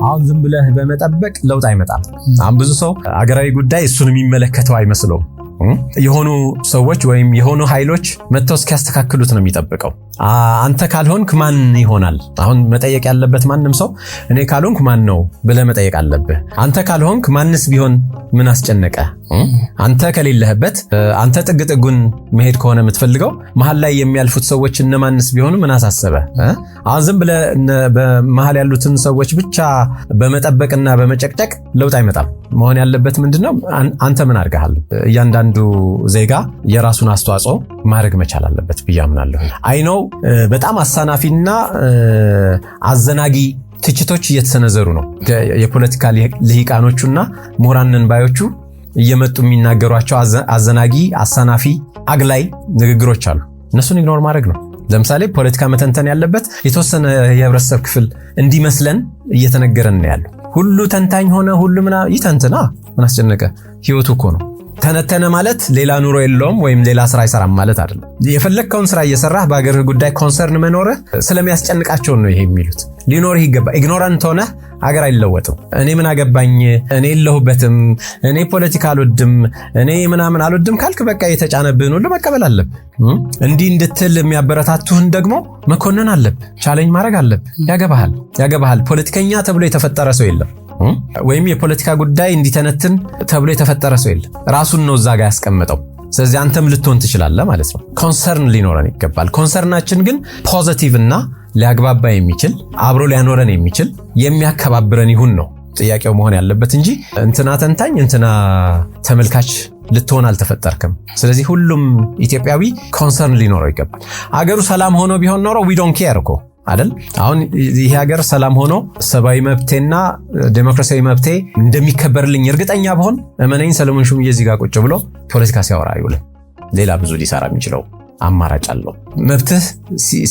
አሁን ዝም ብለህ በመጠበቅ ለውጥ አይመጣም። አሁን ብዙ ሰው አገራዊ ጉዳይ እሱን የሚመለከተው አይመስለውም። የሆኑ ሰዎች ወይም የሆኑ ኃይሎች መጥተው እስኪያስተካክሉት ነው የሚጠብቀው። አንተ ካልሆንክ ማን ይሆናል? አሁን መጠየቅ ያለበት ማንም ሰው እኔ ካልሆንክ ማን ነው ብለህ መጠየቅ አለብህ። አንተ ካልሆንክ ማንስ ቢሆን ምን አስጨነቀ? አንተ ከሌለህበት አንተ ጥግ ጥጉን መሄድ ከሆነ የምትፈልገው መሃል ላይ የሚያልፉት ሰዎች እነማንስ ቢሆኑ ምን አሳሰበ? አሁን ዝም ብለህ በመሃል ያሉትን ሰዎች ብቻ በመጠበቅና በመጨቅጨቅ ለውጥ አይመጣም። መሆን ያለበት ምንድነው? አንተ ምን አድርገሃል? እያንዳንዱ ዜጋ የራሱን አስተዋጽኦ ማድረግ መቻል አለበት ብዬ አምናለሁ። አይ ነው በጣም አሳናፊና አዘናጊ ትችቶች እየተሰነዘሩ ነው። የፖለቲካ ልሂቃኖቹና ምሁራንን ባዮቹ እየመጡ የሚናገሯቸው አዘናጊ፣ አሳናፊ፣ አግላይ ንግግሮች አሉ። እነሱን ኢግኖር ማድረግ ነው። ለምሳሌ ፖለቲካ መተንተን ያለበት የተወሰነ የህብረተሰብ ክፍል እንዲመስለን እየተነገረን ነው ያለው። ሁሉ ተንታኝ ሆነ ሁሉ ይተንትና ምን አስጨነቀ? ህይወቱ እኮ ነው። ተነተነ ማለት ሌላ ኑሮ የለውም ወይም ሌላ ስራ አይሰራም ማለት አይደለም። የፈለግከውን ስራ እየሰራህ በአገርህ ጉዳይ ኮንሰርን መኖርህ ስለሚያስጨንቃቸው ነው ይሄ የሚሉት። ሊኖርህ ይገባ። ኢግኖራንት ሆነ አገር አይለወጥም። እኔ ምን አገባኝ፣ እኔ የለሁበትም፣ እኔ ፖለቲካ አልወድም፣ እኔ ምናምን አልወድም ካልክ በቃ የተጫነብህን ሁሉ መቀበል አለብህ። እንዲህ እንድትል የሚያበረታቱህን ደግሞ መኮነን አለብህ፣ ቻሌንጅ ማድረግ አለብህ። ያገባሃል። ፖለቲከኛ ተብሎ የተፈጠረ ሰው የለም፣ ወይም የፖለቲካ ጉዳይ እንዲተነትን ተብሎ የተፈጠረ ሰው የለም። ራሱን ነው እዛ ጋር ያስቀመጠው። ስለዚህ አንተም ልትሆን ትችላለህ ማለት ነው። ኮንሰርን ሊኖረን ይገባል። ኮንሰርናችን ግን ፖዚቲቭ እና ሊያግባባ የሚችል አብሮ ሊያኖረን የሚችል የሚያከባብረን ይሁን ነው ጥያቄው መሆን ያለበት እንጂ እንትና ተንታኝ እንትና ተመልካች ልትሆን አልተፈጠርክም። ስለዚህ ሁሉም ኢትዮጵያዊ ኮንሰርን ሊኖረው ይገባል። አገሩ ሰላም ሆኖ ቢሆን ኖሮ we don't care እኮ አይደል? አሁን ይሄ ሀገር ሰላም ሆኖ ሰብአዊ መብቴና ዴሞክራሲያዊ መብቴ እንደሚከበርልኝ እርግጠኛ ብሆን እመነኝ ሰለሞን ሹምዬ እዚህ ጋር ቁጭ ብሎ ፖለቲካ ሲያወራ አይውልም። ሌላ ብዙ ሊሰራ የሚችለው አማራጭ አለው። መብትህ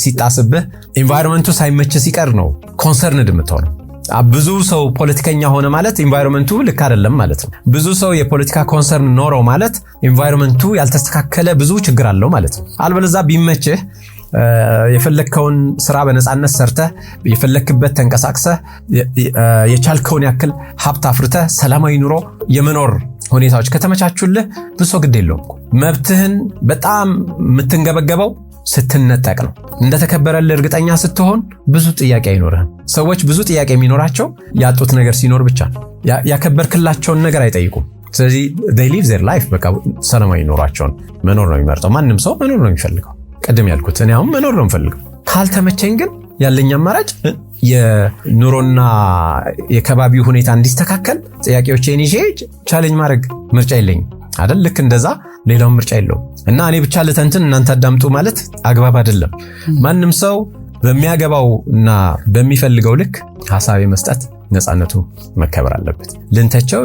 ሲጣስብህ ኢንቫይሮንመንቱ ሳይመችህ ሲቀር ነው ኮንሰርንድ የምትሆነው። ብዙ ሰው ፖለቲከኛ ሆነ ማለት ኢንቫይሮንመንቱ ልክ አይደለም ማለት ነው። ብዙ ሰው የፖለቲካ ኮንሰርን ኖረው ማለት ኢንቫይሮንመንቱ ያልተስተካከለ ብዙ ችግር አለው ማለት ነው። አልበለዚያ ቢመችህ የፈለከውን ስራ በነፃነት ሰርተህ የፈለክበት ተንቀሳቅሰህ የቻልከውን ያክል ሀብት አፍርተህ ሰላማዊ ኑሮ የመኖር ሁኔታዎች ከተመቻቹልህ ብዙ ግድ የለውም። መብትህን በጣም የምትንገበገበው ስትነጠቅ ነው። እንደተከበረልህ እርግጠኛ ስትሆን ብዙ ጥያቄ አይኖርህም። ሰዎች ብዙ ጥያቄ የሚኖራቸው ያጡት ነገር ሲኖር ብቻ ነው። ያከበርክላቸውን ነገር አይጠይቁም። ስለዚህ they live their life በቃ ሰላማዊ ኑሯቸውን መኖር ነው የሚመርጠው። ማንም ሰው መኖር ነው የሚፈልገው። ቀደም ያልኩት እኔ አሁን መኖር ነው የምፈልገው። ካልተመቸኝ ግን ያለኝ አማራጭ የኑሮና የከባቢው ሁኔታ እንዲስተካከል ጥያቄዎችን ይዤ ቻሌንጅ ማድረግ ምርጫ የለኝም አይደል? ልክ እንደዛ ሌላው ምርጫ የለውም። እና እኔ ብቻ ልተንትን እናንተ አዳምጡ ማለት አግባብ አይደለም። ማንም ሰው በሚያገባው እና በሚፈልገው ልክ ሐሳብ መስጠት ነፃነቱ መከበር አለበት። ልንተቸው፣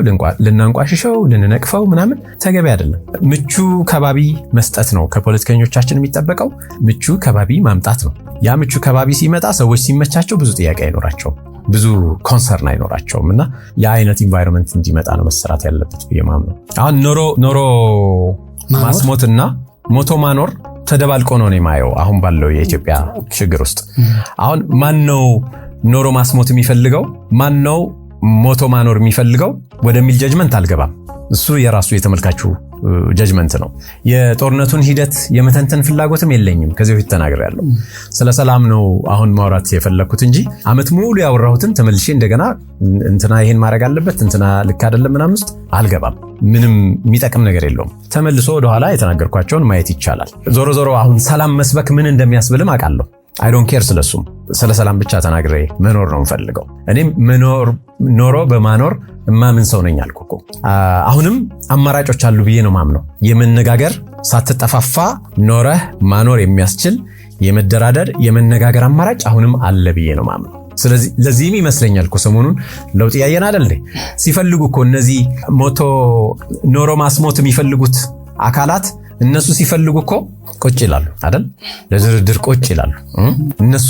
ልናንቋሽሸው፣ ልንነቅፈው ምናምን ተገቢ አይደለም። ምቹ ከባቢ መስጠት ነው ከፖለቲከኞቻችን የሚጠበቀው። ምቹ ከባቢ ማምጣት ነው። ያ ምቹ ከባቢ ሲመጣ ሰዎች ሲመቻቸው ብዙ ጥያቄ አይኖራቸውም፣ ብዙ ኮንሰርን አይኖራቸውም። እና ያ አይነት ኢንቫይሮንመንት እንዲመጣ ነው መሰራት ያለበት ብዬ ማምነው። አሁን ኖሮ ማስሞትና ሞቶ ማኖር ተደባልቆ ነው የማየው አሁን ባለው የኢትዮጵያ ችግር ውስጥ። አሁን ማን ነው ኖሮ ማስሞት የሚፈልገው? ማን ነው ሞቶ ማኖር የሚፈልገው ወደሚል ጀጅመንት አልገባም። እሱ የራሱ የተመልካቹ ጀጅመንት ነው። የጦርነቱን ሂደት የመተንተን ፍላጎትም የለኝም። ከዚህ በፊት ተናግሬያለሁ። ስለ ሰላም ነው አሁን ማውራት የፈለኩት እንጂ አመት ሙሉ ያወራሁትን ተመልሼ እንደገና እንትና ይሄን ማድረግ አለበት እንትና ልክ አይደለም ምናምን ውስጥ አልገባም። ምንም የሚጠቅም ነገር የለውም። ተመልሶ ወደ ኋላ የተናገርኳቸውን ማየት ይቻላል። ዞሮ አሁን ሰላም መስበክ ምን እንደሚያስብልም አውቃለሁ። I don't care ስለሱም። ስለ ሰላም ብቻ ተናግሬ መኖር ነው የምፈልገው። እኔም ኖሮ በማኖር ማምን ሰው ነኝ አልኩ እኮ። አሁንም አማራጮች አሉ ብዬ ነው ማምነው። የመነጋገር ሳትጠፋፋ ኖረህ ማኖር የሚያስችል የመደራደር የመነጋገር አማራጭ አሁንም አለ ብዬ ነው ማምነው። ስለዚህ ለዚህም ይመስለኛል እኮ ሰሞኑን ለውጥ ያየን አይደል? ሲፈልጉ እኮ እነዚህ ኖሮ ማስሞት የሚፈልጉት አካላት እነሱ ሲፈልጉ እኮ ቁጭ ይላሉ አይደል? ለድርድር ቁጭ ይላሉ። እነሱ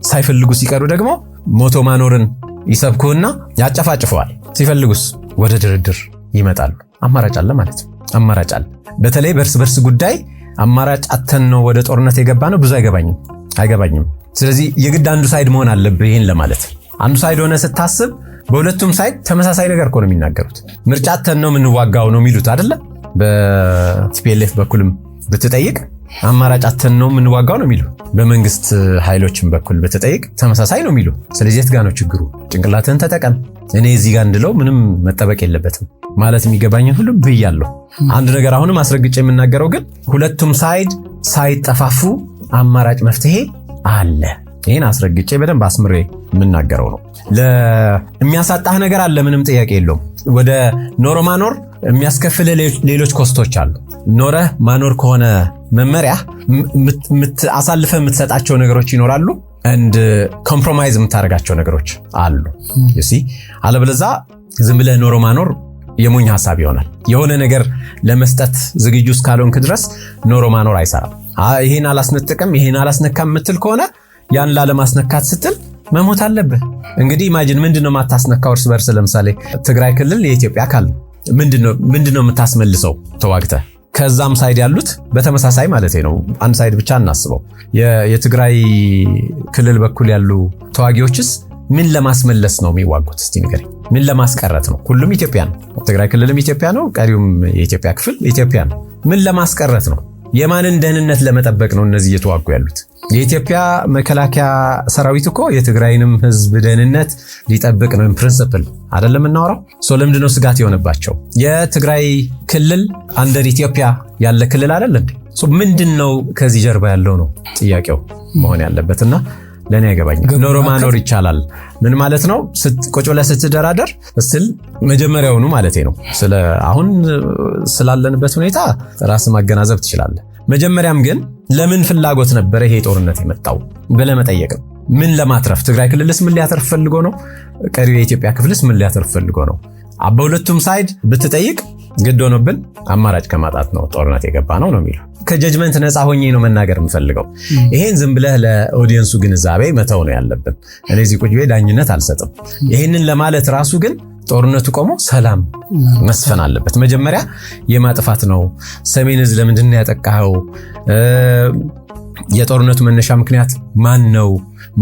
ሳይፈልጉ ሲቀሩ ደግሞ ሞቶ ማኖርን ይሰብኩና ያጨፋጭፈዋል። ሲፈልጉስ ወደ ድርድር ይመጣሉ። አማራጭ አለ ማለት ነው። አማራጭ አለ። በተለይ በርስ ጉዳይ አማራጭ አተን ነው ወደ ጦርነት የገባ ነው። ብዙ አይገባኝም። ስለዚህ የግድ አንዱ ሳይድ መሆን አለብህ ይሄን ለማለት። አንዱ ሳይድ ሆነ ስታስብ በሁለቱም ሳይድ ተመሳሳይ ነገር እኮ ነው የሚናገሩት። ምርጫ አተን ነው የምንዋጋው ነው የሚሉት አይደለ? በቲፒኤልኤፍ በኩልም ብትጠይቅ አማራጭ አተን ነው የምንዋጋው ነው የሚሉ፣ በመንግስት ኃይሎችም በኩል ብትጠይቅ ተመሳሳይ ነው የሚሉ። ስለዚህ የት ጋር ነው ችግሩ? ጭንቅላትህን ተጠቀም። እኔ እዚህ ጋር እንድለው ምንም መጠበቅ የለበትም ማለት የሚገባኝን ሁሉ ብያለሁ። አንድ ነገር አሁንም አስረግጬ የምናገረው ግን ሁለቱም ሳይድ ሳይጠፋፉ አማራጭ መፍትሄ አለ። ይሄን አስረግጬ በደንብ አስምሬ የምናገረው ነው። የሚያሳጣህ ነገር አለ፣ ምንም ጥያቄ የለውም። ወደ ኖሮ ማኖር የሚያስከፍል ሌሎች ኮስቶች አሉ። ኖረህ ማኖር ከሆነ መመሪያ አሳልፈ የምትሰጣቸው ነገሮች ይኖራሉ፣ and ኮምፕሮማይዝ የምታደርጋቸው ነገሮች አሉ። you see አለበለዚያ ዝም ብለህ ኖሮ ማኖር የሞኝ ሐሳብ ይሆናል። የሆነ ነገር ለመስጠት ዝግጁ እስካልሆንክ ድረስ ኖሮ ማኖር አይሰራም። ይሄን አላስነጥቅም ይሄን አላስነካም የምትል ከሆነ ያን ላለማስነካት ስትል መሞት አለብህ። እንግዲህ ኢማጂን ምንድነው ማታስነካው? እርስ በርስ ለምሳሌ ትግራይ ክልል የኢትዮጵያ አካል ምንድነው የምታስመልሰው ተዋግተህ? ከዛም ሳይድ ያሉት በተመሳሳይ ማለት ነው። አንድ ሳይድ ብቻ እናስበው። የትግራይ ክልል በኩል ያሉ ተዋጊዎችስ ምን ለማስመለስ ነው የሚዋጉት? እስቲ ንገረኝ። ምን ለማስቀረት ነው? ሁሉም ኢትዮጵያ ነው። ትግራይ ክልልም ኢትዮጵያ ነው፣ ቀሪውም የኢትዮጵያ ክፍል ኢትዮጵያ ነው። ምን ለማስቀረት ነው? የማንን ደህንነት ለመጠበቅ ነው እነዚህ እየተዋጉ ያሉት? የኢትዮጵያ መከላከያ ሰራዊት እኮ የትግራይንም ህዝብ ደህንነት ሊጠብቅ ነው ፕሪንሲፕል አይደለም እናወራው። ለምንድን ነው ስጋት የሆነባቸው? የትግራይ ክልል አንደር ኢትዮጵያ ያለ ክልል አይደል እንዴ? ምንድነው ከዚህ ጀርባ ያለው ነው ጥያቄው መሆን ያለበትና ለኔ ያገባኝ። ኖሮ ማኖር ይቻላል ምን ማለት ነው? ቁጭ ብለህ ስትደራደር እስል መጀመሪያውኑ ማለቴ ነው። አሁን ስላለንበት ሁኔታ ራስህ ማገናዘብ ትችላለህ። መጀመሪያም ግን ለምን ፍላጎት ነበር ይሄ ጦርነት የመጣው ብለህ መጠየቅ ነው። ምን ለማትረፍ? ትግራይ ክልልስ ምን ሊያተርፍ ፈልጎ ነው? ቀሪው የኢትዮጵያ ክፍልስ ምን ሊያተርፍ ፈልጎ ነው? በሁለቱም ሳይድ ብትጠይቅ ግድ ሆኖብን አማራጭ ከማጣት ነው ጦርነት የገባ ነው የሚለው። ከጀጅመንት ነፃ ሆኜ ነው መናገር የምፈልገው። ይሄን ዝም ብለህ ለኦዲየንሱ ግንዛቤ መተው ነው ያለብን። እኔ እዚህ ቁጭ ብዬ ዳኝነት አልሰጥም። ይሄንን ለማለት ራሱ ግን ጦርነቱ ቆሞ ሰላም መስፈን አለበት። መጀመሪያ የማጥፋት ነው። ሰሜን ዕዝ ለምንድን ነው ያጠቃኸው? የጦርነቱ መነሻ ምክንያት ማን ነው?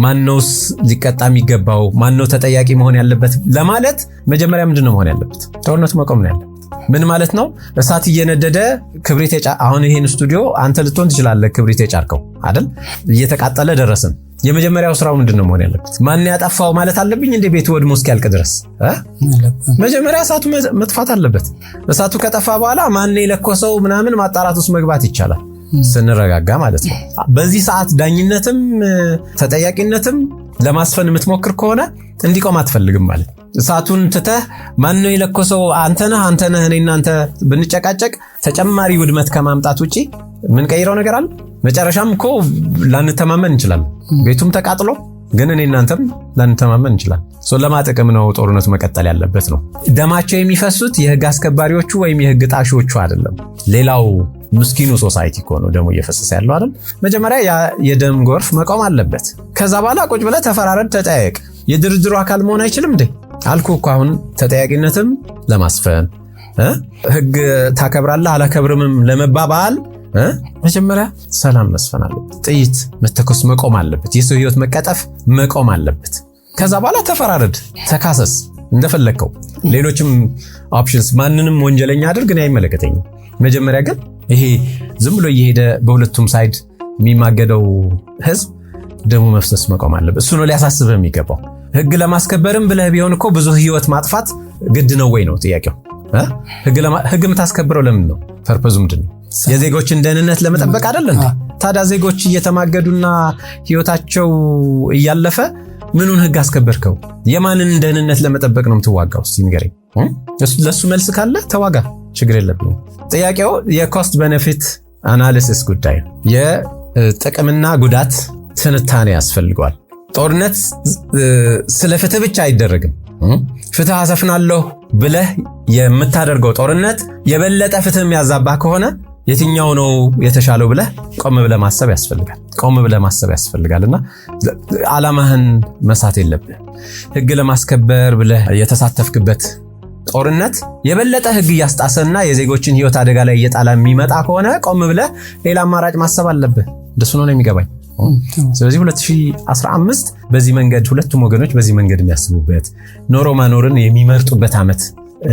ማንነውስ ሊቀጣ የሚገባው? ማንነው ተጠያቂ መሆን ያለበት ለማለት መጀመሪያ ምንድነው መሆን ያለበት? ጦርነቱ መቆም ነው ያለበት። ምን ማለት ነው? እሳት እየነደደ ክብሪት አሁን ይሄን ስቱዲዮ አንተ ልትሆን ትችላለህ። ክብሪት የጫርከው አይደል? እየተቃጠለ ደረስን። የመጀመሪያው ስራው ምንድነው መሆን ያለበት? ማን ያጠፋው ማለት አለብኝ እንደ ቤቱ ወድሞ እስኪያልቅ ድረስ መጀመሪያ እሳቱ መጥፋት አለበት። እሳቱ ከጠፋ በኋላ ማን የለኮሰው ምናምን ማጣራት ውስጥ መግባት ይቻላል ስንረጋጋ ማለት ነው። በዚህ ሰዓት ዳኝነትም ተጠያቂነትም ለማስፈን የምትሞክር ከሆነ እንዲቆም አትፈልግም ማለት። እሳቱን ትተህ ማን ነው የለኮሰው? አንተ ነህ እኔና አንተ ብንጨቃጨቅ ተጨማሪ ውድመት ከማምጣት ውጪ ምን ቀይረው ነገር አለ? መጨረሻም እኮ ላንተማመን እንችላለን። ቤቱም ተቃጥሎ ግን እኔ እናንተም ላንተማመን እንችላለን። ለማጥቅም ነው ጦርነቱ መቀጠል ያለበት ነው። ደማቸው የሚፈሱት የህግ አስከባሪዎቹ ወይም የህግ ጣሾቹ አይደለም። ሌላው ምስኪኑ ሶሳይቲ እኮ ነው ደሙ እየፈሰሰ ያለው አይደል? መጀመሪያ የደም ጎርፍ መቆም አለበት። ከዛ በኋላ ቁጭ ብለህ ተፈራረድ፣ ተጠያየቅ። የድርድሩ አካል መሆን አይችልም እንዴ? አልኩ እኮ አሁን ተጠያቂነትም ለማስፈን ህግ ታከብራለህ አላከብርምም ለመባባል መጀመሪያ ሰላም መስፈን አለበት። ጥይት መተኮስ መቆም አለበት። የሰው ህይወት መቀጠፍ መቆም አለበት። ከዛ በኋላ ተፈራረድ፣ ተካሰስ እንደፈለከው። ሌሎችም ኦፕሽንስ ማንንም ወንጀለኛ አድርግ እኔ አይመለከተኝም። መጀመሪያ ግን ይሄ ዝም ብሎ እየሄደ በሁለቱም ሳይድ የሚማገደው ህዝብ ደሙ መፍሰስ መቆም አለበት። እሱ ነው ሊያሳስብህ የሚገባው። ህግ ለማስከበርም ብለህ ቢሆን እኮ ብዙ ህይወት ማጥፋት ግድ ነው ወይ ነው ጥያቄው። ህግ የምታስከብረው ለምን ነው? ፐርፐዙ ምንድነው? የዜጎችን ደህንነት ለመጠበቅ አይደል እንዴ? ታዲያ ዜጎች እየተማገዱና ህይወታቸው እያለፈ ምኑን ህግ አስከበርከው? የማንን ደህንነት ለመጠበቅ ነው የምትዋጋው? እስቲ ንገረኝ። ለሱ መልስ ካለ ተዋጋ፣ ችግር የለብኝም። ጥያቄው የኮስት ቤኔፊት አናሊሲስ ጉዳይ፣ የጥቅምና ጉዳት ትንታኔ ያስፈልገዋል። ጦርነት ስለ ፍትህ ብቻ አይደረግም። ፍትህ አሰፍናለሁ ብለህ የምታደርገው ጦርነት የበለጠ ፍትህ የሚያዛባ ከሆነ የትኛው ነው የተሻለው ብለህ ቆም ብለህ ማሰብ ያስፈልጋልና ዓላማህን መሳት የለብህ። ህግ ለማስከበር ብለህ የተሳተፍክበት ጦርነት የበለጠ ህግ እያስጣሰና የዜጎችን ህይወት አደጋ ላይ እየጣለ የሚመጣ ከሆነ ቆም ብለህ ሌላ አማራጭ ማሰብ አለብህ። እንደሱ ነው የሚገባኝ። ስለዚህ 2015 በዚህ መንገድ ሁለቱም ወገኖች በዚህ መንገድ የሚያስቡበት ኖሮ ማኖርን የሚመርጡበት ዓመት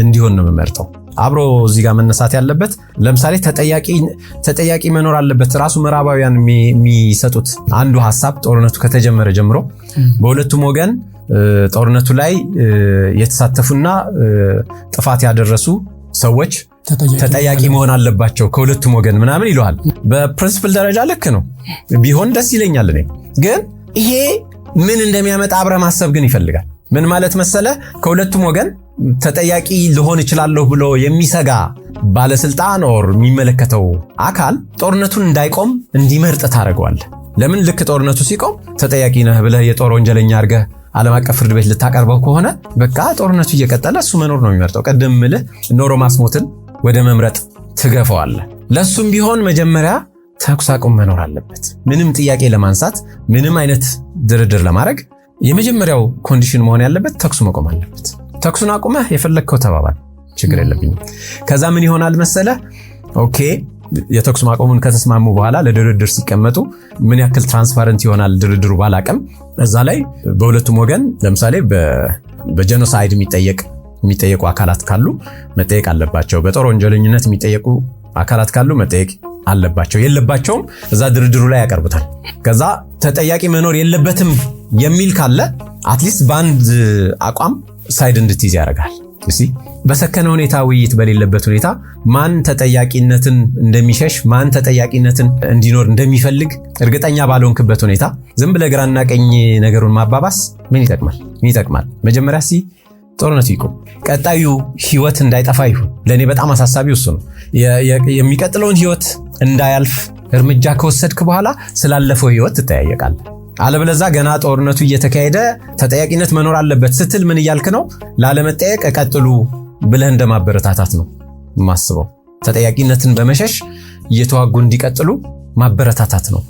እንዲሆን ነው የምመርጠው። አብሮ እዚህ ጋር መነሳት ያለበት ለምሳሌ ተጠያቂ መኖር አለበት። ራሱ ምዕራባውያን የሚሰጡት አንዱ ሐሳብ ጦርነቱ ከተጀመረ ጀምሮ በሁለቱም ወገን ጦርነቱ ላይ የተሳተፉና ጥፋት ያደረሱ ሰዎች ተጠያቂ መሆን አለባቸው ከሁለቱም ወገን ምናምን ይለዋል። በፕሪንሲፕል ደረጃ ልክ ነው ቢሆን ደስ ይለኛል። እኔ ግን ይሄ ምን እንደሚያመጣ አብረ ማሰብ ግን ይፈልጋል። ምን ማለት መሰለ ከሁለቱም ወገን ተጠያቂ ልሆን እችላለሁ ብሎ የሚሰጋ ባለስልጣን ኦር የሚመለከተው አካል ጦርነቱን እንዳይቆም እንዲመርጥ ታደርገዋለህ። ለምን ልክ ጦርነቱ ሲቆም ተጠያቂ ነህ ብለህ የጦር ወንጀለኛ አድርገህ ዓለም አቀፍ ፍርድ ቤት ልታቀርበው ከሆነ በቃ ጦርነቱ እየቀጠለ እሱ መኖር ነው የሚመርጠው። ቀደም ምልህ ኖሮ ማስሞትን ወደ መምረጥ ትገፋዋለህ። ለሱም ቢሆን መጀመሪያ ተኩስ አቁም መኖር አለበት። ምንም ጥያቄ ለማንሳት ምንም አይነት ድርድር ለማድረግ የመጀመሪያው ኮንዲሽን መሆን ያለበት ተኩስ መቆም አለበት። ተኩሱን አቁመህ የፈለግከው ተባባል፣ ችግር የለብኝም። ከዛ ምን ይሆናል መሰለ ኦኬ የተኩስ ማቆሙን ከተስማሙ በኋላ ለድርድር ሲቀመጡ ምን ያክል ትራንስፓረንት ይሆናል ድርድሩ ባላቀም እዛ ላይ በሁለቱም ወገን ለምሳሌ በጄኖሳይድ የሚጠየቁ አካላት ካሉ መጠየቅ አለባቸው። በጦር ወንጀለኝነት የሚጠየቁ አካላት ካሉ መጠየቅ አለባቸው። የለባቸውም እዛ ድርድሩ ላይ ያቀርቡታል። ከዛ ተጠያቂ መኖር የለበትም የሚል ካለ አትሊስት በአንድ አቋም ሳይድ እንድትይዝ ያደርጋል። እሺ በሰከነ ሁኔታ ውይይት በሌለበት ሁኔታ ማን ተጠያቂነትን እንደሚሸሽ ማን ተጠያቂነትን እንዲኖር እንደሚፈልግ እርግጠኛ ባልሆንክበት ሁኔታ ዝም ብለህ ግራና ቀኝ ነገሩን ማባባስ ምን ይጠቅማል? መጀመሪያ ጦርነቱ ይቆም፣ ቀጣዩ ህይወት እንዳይጠፋ ይሁን። ለኔ በጣም አሳሳቢው እሱ ነው። የሚቀጥለውን ህይወት እንዳያልፍ እርምጃ ከወሰድክ በኋላ ስላለፈው ህይወት ትጠያየቃለህ። አለበለዚያ ገና ጦርነቱ እየተካሄደ ተጠያቂነት መኖር አለበት ስትል ምን እያልክ ነው? ላለመጠየቅ ቀጥሉ ብለህ እንደማበረታታት ነው ማስበው። ተጠያቂነትን በመሸሽ እየተዋጉ እንዲቀጥሉ ማበረታታት ነው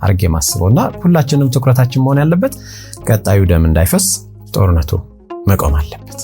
አርጌ ማስበውና ሁላችንም ትኩረታችን መሆን ያለበት ቀጣዩ ደም እንዳይፈስ ጦርነቱ መቆም አለበት።